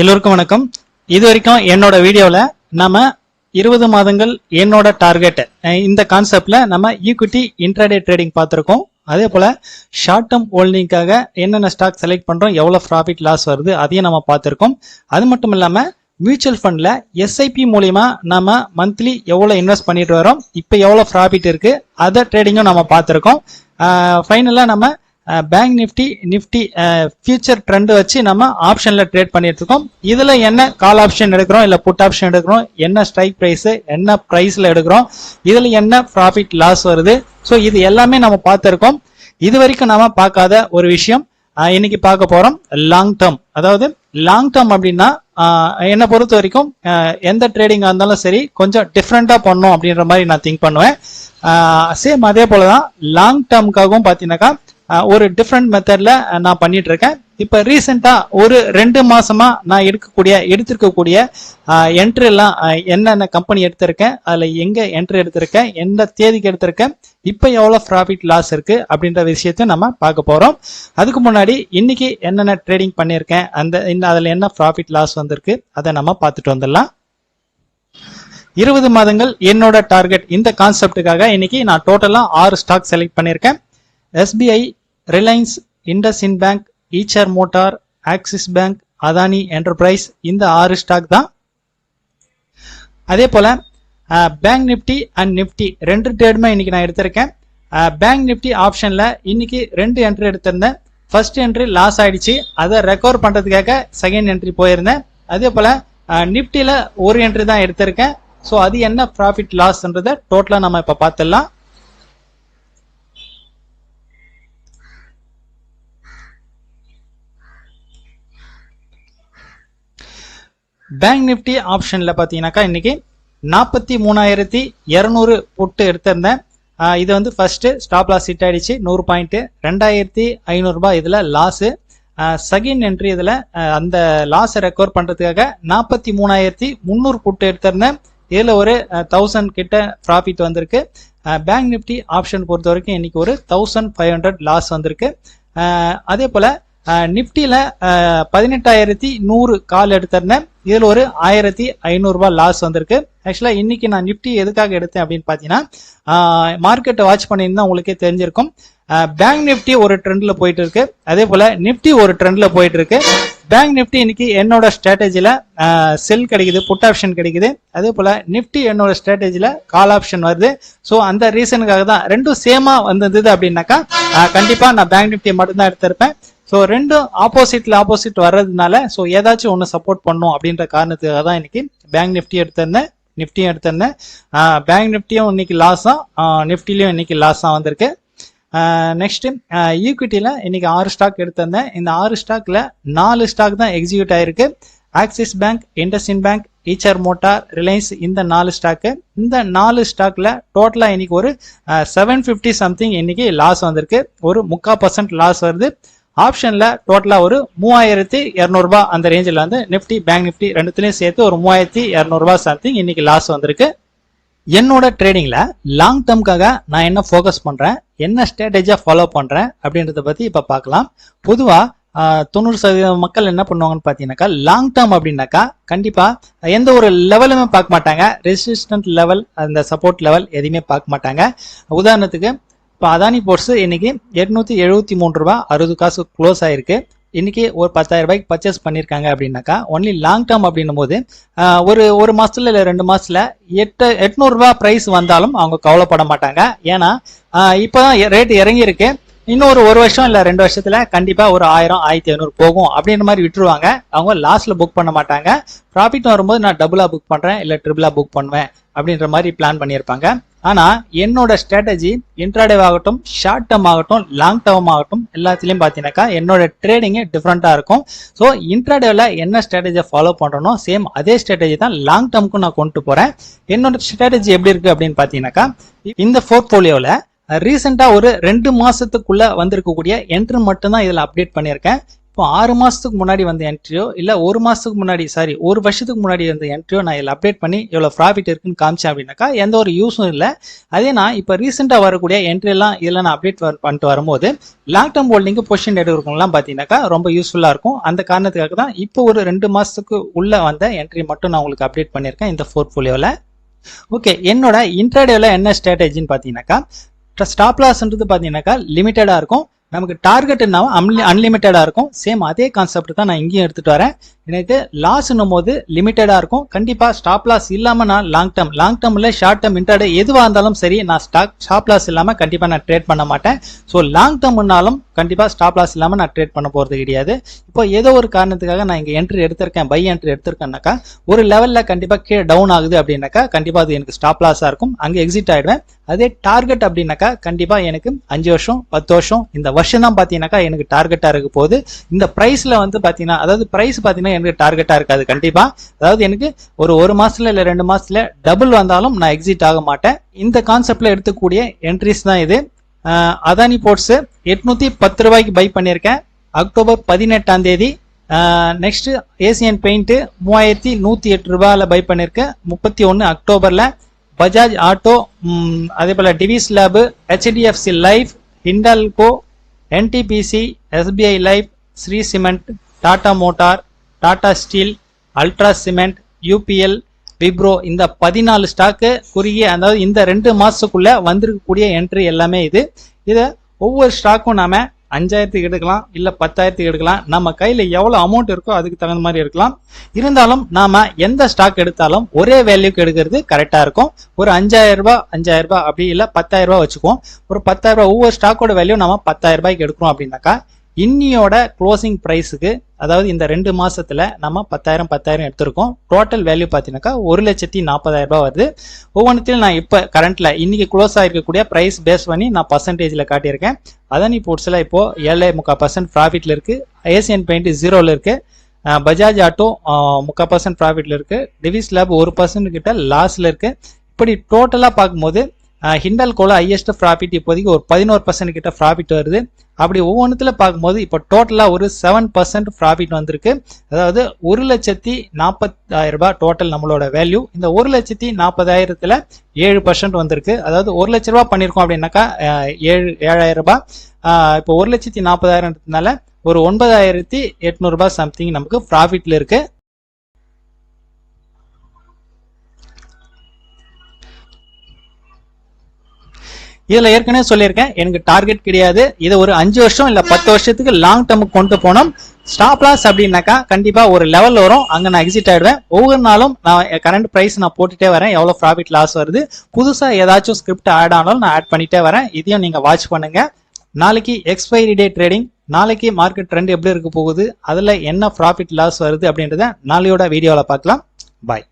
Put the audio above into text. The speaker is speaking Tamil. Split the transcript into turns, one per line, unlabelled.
எல்லோருக்கும் வணக்கம். இது வரைக்கும் என்னோட வீடியோவில் நம்ம 20 மாதங்கள் என்னோட டார்கெட் இந்த கான்செப்ட்ல நம்ம ஈக்விட்டி இன்ட்ராடே ட்ரேடிங் பார்த்துருக்கோம். அதே போல ஷார்ட் டேர்ம் ஹோல்டிங்காக என்னென்ன ஸ்டாக் செலக்ட் பண்றோம், எவ்வளவு ப்ராஃபிட் லாஸ் வருது அதையும் நம்ம பார்த்துருக்கோம். அது மட்டும் இல்லாம மியூச்சுவல் ஃபண்ட்ல எஸ்ஐபி மூலியமா நம்ம மந்த்லி எவ்வளவு இன்வெஸ்ட் பண்ணிட்டு வரோம், இப்போ எவ்வளவு ப்ராஃபிட் இருக்கு அதை ட்ரேடிங்கும் நம்ம பார்த்துருக்கோம். ஃபைனலா நம்ம பேங்க் நிஃப்டி ஃபியூச்சர் ட்ரெண்ட் வச்சு நம்ம ஆப்ஷன்ல ட்ரேட் பண்ணிட்டு இருக்கோம். இதுல என்ன கால் ஆப்ஷன் எடுக்கிறோம், இல்ல புட் ஆப்ஷன் எடுக்கிறோம், என்ன ஸ்ட்ரைக் பிரைஸ், என்ன பிரைஸ்ல எடுக்கிறோம், இதுல என்ன ப்ராஃபிட் லாஸ் வருது, ஸோ இது எல்லாமே நம்ம பார்த்துருக்கோம். இது வரைக்கும் நாம பார்க்காத ஒரு விஷயம் இன்னைக்கு பார்க்க போறோம். லாங் டேர்ம், அதாவது லாங் டேர்ம் அப்படின்னா என்னை பொறுத்த வரைக்கும் எந்த ட்ரேடிங்கா இருந்தாலும் சரி கொஞ்சம் டிஃப்ரெண்டா பண்ணும் அப்படின்ற மாதிரி நான் திங்க் பண்ணுவேன். சேம் அதே போலதான் லாங் டேர்முக்காகவும் பார்த்தீங்கன்னாக்கா ஒரு டிஃப்ரெண்ட் மெத்தட்ல நான் பண்ணிட்டு இருக்கேன். இப்ப ரீசெண்டா ஒரு 2 மாசமா நான் எடுத்திருக்கக்கூடிய என்ட்ரி எல்லாம் என்னென்ன கம்பெனி எடுத்திருக்கேன், அதுல எங்க என்ட்ரி எடுத்திருக்கேன், எந்த தேதிக்கு எடுத்திருக்கேன், இப்ப எவ்வளவு ப்ராஃபிட் லாஸ் இருக்கு அப்படின்ற விஷயத்த நம்ம பார்க்க போறோம். அதுக்கு முன்னாடி இன்னைக்கு என்னென்ன ட்ரேடிங் பண்ணியிருக்கேன், அதுல என்ன ப்ராஃபிட் லாஸ் வந்திருக்கு அதை நம்ம பார்த்துட்டு வந்துடலாம். 20 மாதங்கள் என்னோட டார்கெட் இந்த கான்செப்டுக்காக இன்னைக்கு நான் டோட்டலா 6 ஸ்டாக் செலக்ட் பண்ணியிருக்கேன். SBI, Reliance, IndusInd bank, Eicher motor, axis bank, Adani enterprise, இந்த 6 ஸ்டாக் தான். அதே போல பேங்க் நிப்டி அண்ட் நிப்டி 2 ட்ரேடுமே இன்னைக்கு நான் எடுத்திருக்கேன். பேங்க் நிப்டி ஆப்ஷன்ல இன்னைக்கு 2 என்ட்ரி எடுத்திருந்தேன். ஃபர்ஸ்ட் என்ட்ரி லாஸ் ஆயிடுச்சு, அதை ரெக்கவர் பண்றதுக்காக செகண்ட் என்ட்ரி போயிருந்தேன். அதே போல நிப்டில ஒரு என்ட்ரி தான் எடுத்திருக்கேன். ஸோ அது என்ன ப்ராஃபிட் லாஸ்ன்றதை டோட்டலா நம்ம இப்ப பார்த்துடலாம். பேங்க் நிப்டி ஆப்ஷன்ல பாத்தீங்கன்னாக்கா இன்னைக்கு 43,200 புட்டு எடுத்திருந்தேன். இது வந்து ஃபர்ஸ்ட் ஸ்டாப் லாஸ் ஹிட் ஆயிடுச்சு 100 பாயிண்ட், 2,500 ரூபாய் இதுல லாஸ். செகண்ட் என்ட்ரி இதுல அந்த லாஸ் ரெக்கவர் பண்றதுக்காக 43,300 புட்டு எடுத்திருந்தேன். இதுல ஒரு 1000 கிட்ட ப்ராஃபிட் வந்திருக்கு. பேங்க் நிப்டி ஆப்ஷன் பொறுத்த வரைக்கும் இன்னைக்கு ஒரு 1500 லாஸ் வந்திருக்கு. அதே போல நிப்டில 18,100 கால் எடுத்திருந்தேன். இதுல ஒரு 1,500 ரூபாய் லாஸ் வந்திருக்கு. ஆக்சுவலா இன்னைக்கு நான் நிப்டி எதுக்காக எடுத்தேன் அப்படின்னு பாத்தீங்கன்னா, மார்க்கெட்டை வாட்ச் பண்ணியிருந்தா உங்களுக்கே தெரிஞ்சிருக்கும். பேங்க் நிப்டி ஒரு ட்ரெண்ட்ல போயிட்டு இருக்கு, அதே போல நிப்டி ஒரு ட்ரெண்ட்ல போயிட்டு இருக்கு. பேங்க் நிப்டி இன்னைக்கு என்னோட ஸ்ட்ராட்டஜில செல் கிடைக்குது, புட் ஆப்ஷன் கிடைக்குது. அதே போல நிப்டி என்னோட ஸ்ட்ராட்டஜில கால் ஆப்ஷன் வருது. ஸோ அந்த ரீசனுக்காக தான் ரெண்டும் சேமா வந்தது அப்படின்னாக்கா கண்டிப்பா நான் பேங்க் நிப்டி மட்டும்தான் எடுத்திருப்பேன். ஸோ ரெண்டும் ஆப்போசிட் வர்றதுனால ஸோ ஏதாச்சும் ஒன்று சப்போர்ட் பண்ணும் அப்படின்ற காரணத்துக்காக தான் இன்னைக்கு பேங்க் நிப்டியும் எடுத்திருந்தேன். பேங்க் நிப்டியும் இன்னைக்கு லாஸ் தான், நிப்டிலையும் இன்னைக்கு லாஸ் தான் வந்திருக்கு. நெக்ஸ்ட் ஈக்விட்டியில இன்னைக்கு 6 ஸ்டாக் எடுத்திருந்தேன். இந்த 6 ஸ்டாக்ல 4 ஸ்டாக் தான் எக்ஸிக்யூட் ஆயிருக்கு. Axis bank, IndusInd bank, Eicher motor, Reliance, இந்த 4 ஸ்டாக்கு. இந்த 4 ஸ்டாக்ல டோட்டலா இன்னைக்கு ஒரு 750 சம்திங் இன்னைக்கு லாஸ் வந்திருக்கு. ஒரு 3/4% லாஸ் வருது. ஆப்ஷன்ல டோட்டலா ஒரு 3,200 ரூபாய் அந்த ரேஞ்சில் வந்து நிப்டி பேங்க் நிப்டி ரெண்டுத்திலையும் சேர்த்து ஒரு 3,200 ரூபாய் சம்திங் இன்னைக்கு லாஸ் வந்திருக்கு. என்னோட ட்ரேடிங்ல லாங் டேர்முக்காக நான் என்ன ஃபோக்கஸ் பண்றேன், என்ன ஸ்ட்ராட்டஜியா ஃபாலோ பண்றேன் அப்படின்றத பத்தி இப்ப பார்க்கலாம். பொதுவா 90% மக்கள் என்ன பண்ணுவாங்கன்னு பாத்தீங்கன்னாக்கா, லாங் டேர்ம் அப்படின்னாக்கா கண்டிப்பா எந்த ஒரு லெவலுமே பார்க்க மாட்டாங்க. ரெசிஸ்டன்ட் லெவல், அந்த சப்போர்ட் லெவல் எதுவுமே பார்க்க மாட்டாங்க. உதாரணத்துக்கு இப்போ அதானி போர்ட்ஸ் இன்னைக்கு 873 ரூபாய் 60 காசு க்ளோஸ் ஆயிருக்கு. இன்னைக்கு ஒரு 10,000 ரூபாய்க்கு பர்ச்சேஸ் பண்ணிருக்காங்க அப்படின்னாக்கா ஒன்லி லாங் டேர்ம் அப்படின்னும் போது ஒரு மாசத்துல இல்ல 2 மாசத்துல 800 ரூபாய் பிரைஸ் வந்தாலும் அவங்க கவலைப்பட மாட்டாங்க. ஏன்னா இப்பதான் ரேட் இறங்கி இருக்கு, இன்னொரு 1 வருஷம் இல்ல 2 வருஷத்துல கண்டிப்பா ஒரு 1000 1500 போகும் அப்படின்ற மாதிரி விட்டுருவாங்க. அவங்க லாஸ்ட்ல புக் பண்ண மாட்டாங்க. ப்ராஃபிட் வரும்போது நான் டபுளா புக் பண்றேன் இல்ல ட்ரிபிளா புக் பண்ணுவேன் அப்படின்ற மாதிரி பிளான் பண்ணியிருப்பாங்க. ஆனா என்னோட ஸ்ட்ராட்டஜி இன்ட்ராடே ஆகட்டும், ஷார்ட் டேர்ம் ஆகட்டும், லாங் டேர்ம் ஆகட்டும், எல்லாத்திலையும் பாத்தீங்கன்னாக்கா என்னோட ட்ரேடிங் டிஃப்ரெண்டா இருக்கும். ஸோ இன்ட்ராடேல என்ன ஸ்ட்ராட்டஜியை ஃபாலோ பண்றனோ சேம் அதே ஸ்ட்ராட்டஜி தான் லாங் டேர்முக்கும் நான் கொண்டு போறேன். என்னோட ஸ்ட்ராட்டஜி எப்படி இருக்கு அப்படின்னு பாத்தீங்கன்னாக்கா, இந்த போர்ட்போலியோல ரீசெண்டா ஒரு 2 மாசத்துக்குள்ள வந்திருக்கக்கூடிய என்ட்ரி மட்டும் தான் இதுல அப்டேட் பண்ணியிருக்கேன். இப்போ 6 மாசத்துக்கு முன்னாடி வந்த என்ட்ரியோ இல்ல 1 மாசத்துக்கு முன்னாடி ஒரு வருஷத்துக்கு முன்னாடி வந்த என்ட்ரியோ நான் இதில் அப்டேட் பண்ணி எவ்வளவு ப்ராஃபிட் இருக்குன்னு காமிச்சேன் அப்படின்னாக்கா எந்த ஒரு யூஸும் இல்லை. அதே நான் இப்போ ரீசெண்டா வரக்கூடிய என்ட்ரி எல்லாம் இதில் நான் அப்டேட் பண்ணிட்டு வரும்போது லாங் டேர்ம் ஹோல்டிங் பொசிஷன் எடுக்கிறவங்கலாம் பார்த்தீங்கன்னாக்கா ரொம்ப யூஸ்ஃபுல்லா இருக்கும். அந்த காரணத்துக்காக தான் இப்போ ஒரு 2 மாசத்துக்கு உள்ள வந்த என்ட்ரி மட்டும் நான் உங்களுக்கு அப்டேட் பண்ணியிருக்கேன் இந்த போர்ட்ஃபோலியோல. ஓகே, என்னோட இன்ட்ராடேல என்ன ஸ்ட்ராட்டஜின்னு பார்த்தீங்கன்னாக்கா ஸ்டாப் லாஸ்ன்றது பார்த்தீங்கன்னாக்கா லிமிட்டடா இருக்கும், நமக்கு டார்கெட் அன்லிமிட்டடா இருக்கும். சேம் அதே கான்செப்ட் தான் நான் இங்கேயும் எடுத்துட்டு வரேன். எனக்கு லாஸ்ன்னும் போது லிமிட்டடா இருக்கும். கண்டிப்பா ஸ்டாப் லாஸ் இல்லாம நான் லாங் டேர்ம்ல ஷார்ட் டேர்ம் இன்ட்ராடே எதுவா இருந்தாலும் சரி நான் ஸ்டாப் லாஸ் இல்லாம கண்டிப்பா நான் ட்ரேட் பண்ண மாட்டேன். ஸோ லாங் டேர்ம்னாலும் கண்டிப்பா ஸ்டாப் லாஸ் இல்லாம நான் ட்ரேட் பண்ண போறது கிடையாது. இப்போ ஏதோ ஒரு காரணத்துக்காக நான் இங்க என்ட்ரி எடுத்திருக்கேன், பை என்ட்ரி எடுத்திருக்கேன்னாக்கா ஒரு லெவல்ல கண்டிப்பா கீழே டவுன் ஆகுது அப்படின்னாக்கா கண்டிப்பா அது எனக்கு ஸ்டாப் லாஸா இருக்கும், அங்க எக்ஸிட் ஆயிடுவேன். அதே டார்கெட் அப்படின்னாக்கா கண்டிப்பா எனக்கு 5 வருஷம் 10 வருஷம் இந்த வருஷம் தான் பாத்தீங்கன்னாக்கா எனக்கு டார்கெட்டா இருக்க போகுது. இந்த பிரைஸ்ல வந்து பாத்தீங்கன்னா அதாவது பிரைஸ் பாத்தீங்கன்னா எனக்கு டார்கெட்டா இருக்காது கண்டிப்பா. அதாவது எனக்கு ஒரு மாசத்துல இல்ல 2 மாசத்துல டபுள் வந்தாலும் நான் எக்ஸிட் ஆக மாட்டேன். இந்த கான்செப்ட்ல எடுத்துக்கூடிய என்ட்ரிஸ் தான் இது. அதானி போர்ட்ஸ் 810 ரூபாய்க்கு பை பண்ணியிருக்கேன் அக்டோபர் 18ஆம் தேதி. நெக்ஸ்ட் ஏசியன் பெயிண்ட் 3108 ரூபாயில பை பண்ணிருக்கேன் 31 அக்டோபர்ல. பஜாஜ் ஆட்டோ, அதே போல Divi's lab, HDFC life, Hindalco, NTPC, SBI life, Shree cement, Tata motor, Tata steel, ultra cement, UPL, Wipro இந்த 14 ஸ்டாக்கு குறுகிய அதாவது இந்த 2 மாசத்துக்குள்ள வந்திருக்கக்கூடிய என்ட்ரி எல்லாமே இது. இதை ஒவ்வொரு ஸ்டாக்கும் நாம 5000க்கு எடுக்கலாம் இல்ல 10,000க்கு எடுக்கலாம், நம்ம கையில எவ்வளவு அமௌண்ட் இருக்கோ அதுக்கு தகுந்த மாதிரி எடுக்கலாம். இருந்தாலும் நாம எந்த ஸ்டாக் எடுத்தாலும் ஒரே வேல்யூக்கு எடுக்கிறது கரெக்டா இருக்கும். ஒரு 5000 ரூபாய் அப்படி இல்ல 10,000 ரூபாய் வச்சுக்குவோம். ஒரு 10,000 ரூபாய் ஒவ்வொரு ஸ்டாக்கோட வேல்யூ நம்ம 10,000 ரூபாய்க்கு எடுக்கிறோம் அப்படின்னாக்கா இன்னியோட க்ளோசிங் பிரைஸுக்கு அதாவது இந்த 2 மாசத்துல நம்ம 10,000 எடுத்திருக்கோம். டோட்டல் வேல்யூ பாத்தீங்கன்னாக்கா 1,40,000 ரூபாய் வருது. ஒவ்வொன்றுத்திலும் நான் இப்ப கரண்ட்ல இன்னைக்கு க்ளோஸ் ஆயிருக்கக்கூடிய பிரைஸ் பேஸ் பண்ணி நான் பர்சன்டேஜ்ல காட்டியிருக்கேன். அதானி போர்ட்ஸ்ல இப்போ 7.3% ப்ராஃபிட்ல இருக்கு, ஏசியன் பெயிண்ட் 0ல இருக்கு, பஜாஜ் ஆட்டோ 3% ப்ராஃபிட்ல இருக்கு, டிவிஸ் லேப் 1% கிட்ட லாஸ்ல இருக்கு. இப்படி டோட்டலா பார்க்கும்போது ஹிண்டால்கோல ஹையஸ்ட் ப்ராஃபிட் இப்போதைக்கு ஒரு 11% கிட்ட ப்ராஃபிட் வருது. அப்படி ஒவ்வொன்றுத்துல பார்க்கும்போது இப்போ டோட்டலா ஒரு 7% ப்ராஃபிட் வந்திருக்கு. அதாவது 1,40,000 ரூபாய் டோட்டல் நம்மளோட வேல்யூ. இந்த 1,40,000த்துல 7% வந்திருக்கு. அதாவது 1 லட்ச ரூபாய் பண்ணிருக்கோம் அப்படின்னாக்கா 7,000 ரூபாய். இப்போ 1,40,000னால ஒரு 9,800 ரூபாய் சம்திங் நமக்கு ப்ராஃபிட்ல இருக்கு. இதுல ஏற்கனவே சொல்லியிருக்கேன் எனக்கு டார்கெட் கிடையாது. இதை ஒரு 5 வருஷம் இல்ல 10 வருஷத்துக்கு லாங் டேர்முக்கு கொண்டு போனோம். ஸ்டாப் லாஸ் அப்படின்னாக்கா கண்டிப்பா ஒரு லெவல் வரும், அங்க நான் எக்ஸிட் ஆயிடுவேன். ஒவ்வொரு நாளும் நான் கரண்ட் பிரைஸ் நான் போட்டுட்டே வரேன், எவ்வளவு ப்ராஃபிட் லாஸ் வருது, புதுசா ஏதாச்சும் ஸ்கிரிப்ட் ஆட் ஆனாலும் நான் ஆட் பண்ணிட்டே வரேன். இதையும் நீங்க வாட்ச் பண்ணுங்க. நாளைக்கு எக்ஸ்பைரி டே ட்ரேடிங், நாளைக்கு மார்க்கெட் ட்ரெண்ட் எப்படி இருக்க போகுது, அதுல என்ன ப்ராஃபிட் லாஸ் வருது அப்படின்றத நாளையோட வீடியோல பார்க்கலாம். பாய்.